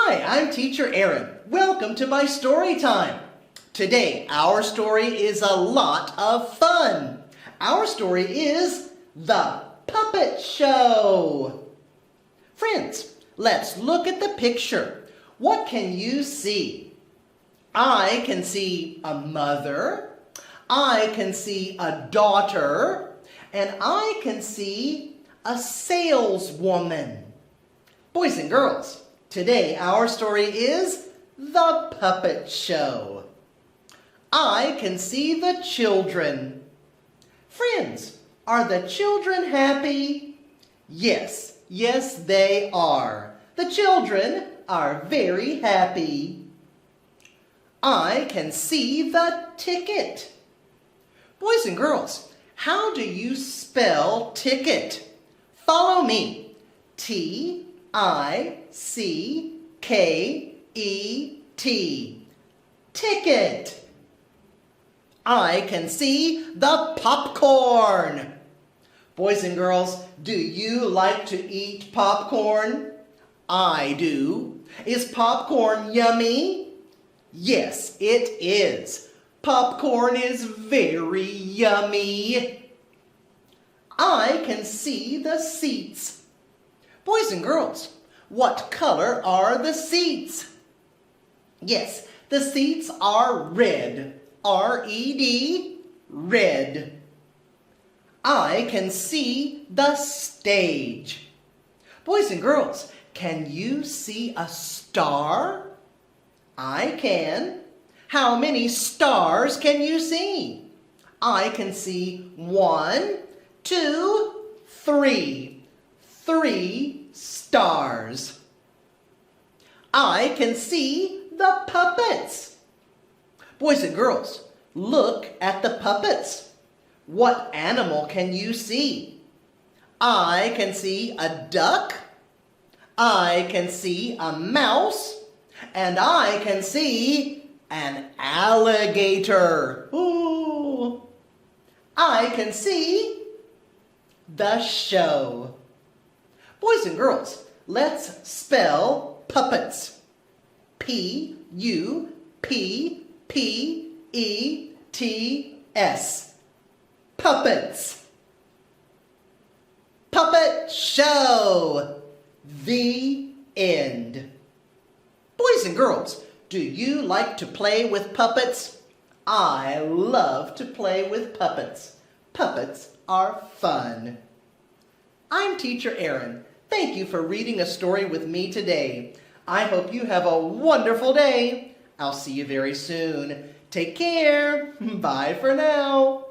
Hi, I'm Teacher Aaron. Welcome to my story time. Today, our story is a lot of fun. Our story is The Puppet Show. Friends, let's look at the picture. What can you see? I can see a mother, I can see a daughter, and I can see a saleswoman. Boys and girls, today our story is The Puppet Show. I can see the children. Friends, are the children happy? Yes, they are. The children are very happy. I can see the ticket. Boys and girls, how do you spell ticket? Follow me. T-I-C-K-E-T. Ticket. I can see the popcorn. Boys and girls, do you like to eat popcorn? I do. Is popcorn yummy? Yes, it is. Popcorn is very yummy. I can see the seats. Boys and girls, what color are the seats? Yes, the seats are red. R-E-D, red. I can see the stage. Boys and girls, can you see a star? I can. How many stars can you see? I can see 1, 2, 3. 3 stars. I can see the puppets. Boys and girls, look at the puppets. What animal can you see? I can see a duck. I can see a mouse. And I can see an alligator. Ooh. I can see the show. Boys and girls, let's spell puppets. P-U-P-P-E-T-S. Puppets. Puppet show. The end. Boys and girls, do you like to play with puppets? I love to play with puppets. Puppets are fun. I'm Teacher Aaron. Thank you for reading a story with me today. I hope you have a wonderful day. I'll see you very soon. Take care. Bye for now.